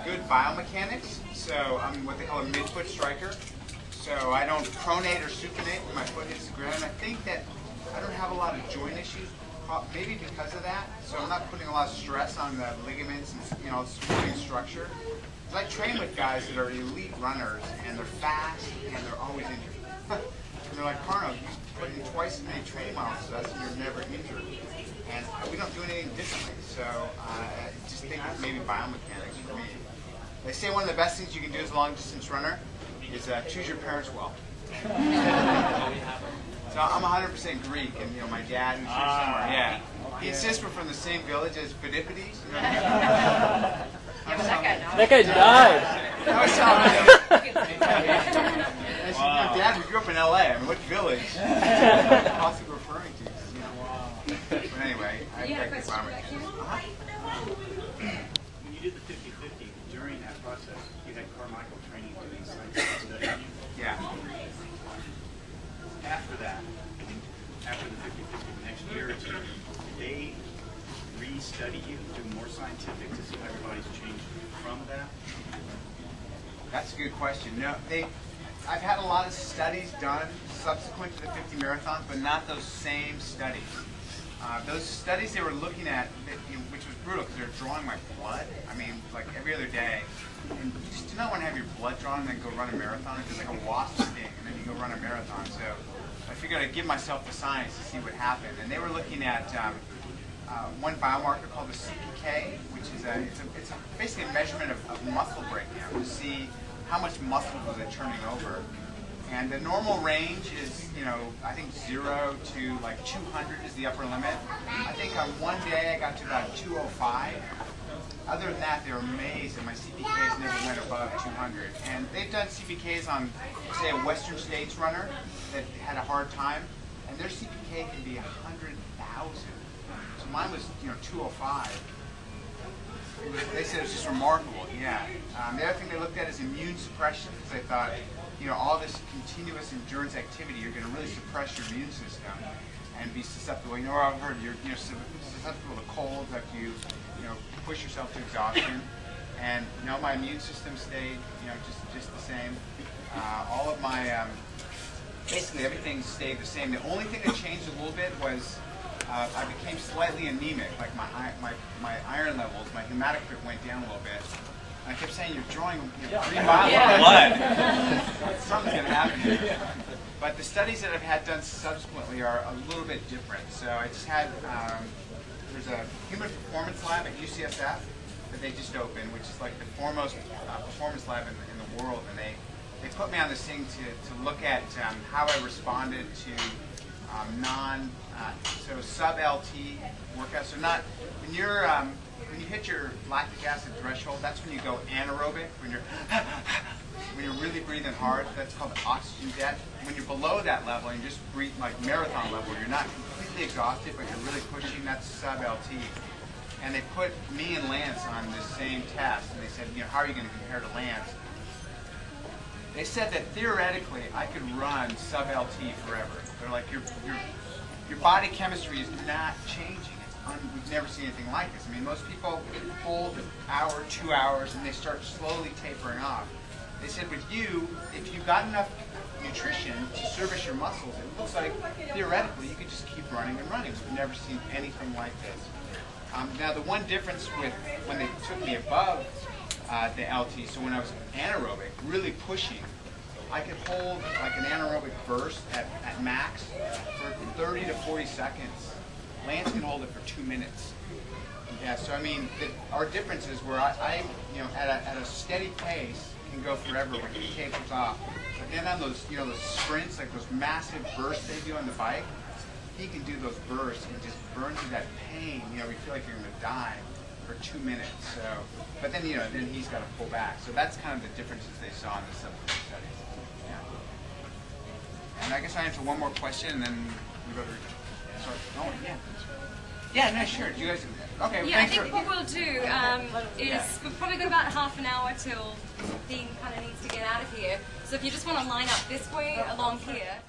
good biomechanics. So I'm what they call a mid-foot striker. So I don't pronate or supinate when my foot hits the ground. I think that I don't have a lot of joint issues, maybe because of that. So I'm not putting a lot of stress on the ligaments and supporting structure. I train with guys that are elite runners, and they're fast, and they're always injured. And they're like, Karno, you put in twice as many training miles as us, and you're never injured. And we don't do anything differently. So I just think it's maybe biomechanics for me. They say one of the best things you can do as a long-distance runner is choose your parents well. So I'm 100% Greek, and my dad, who's here somewhere, yeah. He insists we're from the same village as Phidippides. That guy died. I was telling him. I said, Dad, we grew up in LA. I mean, what village? Possibly referring to. But anyway, I think the biomechanics. When you did the 50-50, during that process, you had Carmichael training for these scientific studies. Yeah. After that, after the 50-50, the next year or two, did they re-study you, do more scientific to see how your body's changed from that? That's a good question. No, I've had a lot of studies done subsequent to the 50 marathons, but not those same studies. Those studies they were looking at, which was brutal because they were drawing my blood. I mean, like every other day. And you just do not want to have your blood drawn and then go run a marathon. It's just like a wasp sting, and then you go run a marathon. So I figured I'd give myself the science to see what happened. And they were looking at one biomarker called the CPK, which is it's basically a measurement of muscle breakdown to see how much muscle was it turning over. And the normal range is, I think 0 to like 200 is the upper limit. I think on one day I got to about 205. Other than that, they were amazed that my CPKs never went above 200. And they've done CPKs on, say, a Western States runner that had a hard time, and their CPK can be 100,000. So mine was, 205. They said it was just remarkable, yeah. The other thing they looked at is immune suppression, because they thought, all this continuous endurance activity, you're going to really suppress your immune system and be susceptible. I've heard you're susceptible to colds after you, push yourself to exhaustion. And my immune system stayed, just the same. All of my, basically everything stayed the same. The only thing that changed a little bit was I became slightly anemic. Like my iron levels, my hematocrit went down a little bit. And I kept saying, you're drawing 3 vials of blood. Something's going to happen here. But the studies that I've had done subsequently are a little bit different. So I just had, there's a human performance lab at UCSF that they just opened, which is like the foremost performance lab in the world. And they put me on this thing to look at how I responded to so sub-LT workouts. So not, when you hit your lactic acid threshold, that's when you go anaerobic, when you're really breathing hard. That's called oxygen debt. When you're below that level and you just breathe like marathon level, you're not completely exhausted, but you're really pushing, that's sub-LT. And they put me and Lance on this same test, and they said, how are you going to compare to Lance? They said that theoretically I could run sub-LT forever. They're like, your body chemistry is not changing. We've never seen anything like this. I mean, most people hold an hour, 2 hours, and they start slowly tapering off. They said with you, if you got enough nutrition to service your muscles, it looks like theoretically you could just keep running and running. We've never seen anything like this. Now, the one difference with when they took me above the LT, so when I was anaerobic, really pushing, I could hold like an anaerobic burst at max for 30 to 40 seconds. Lance can hold it for 2 minutes. Yeah, so I mean, our difference is where I at a steady pace can go forever when he tapers off. But then on those, those sprints, like those massive bursts they do on the bike, he can do those bursts and just burn through that pain. You feel like you're going to die for 2 minutes. So, but then then he's got to pull back. So that's kind of the differences they saw in the subsequent studies. Yeah. And I guess I answer one more question, and then we go to. Sorry. Oh yeah. Yeah. No. Sure. Do you guys? Okay. Yeah. I think what we'll do is we've probably got about half an hour till Dean kind of needs to get out of here. So if you just want to line up this way along here.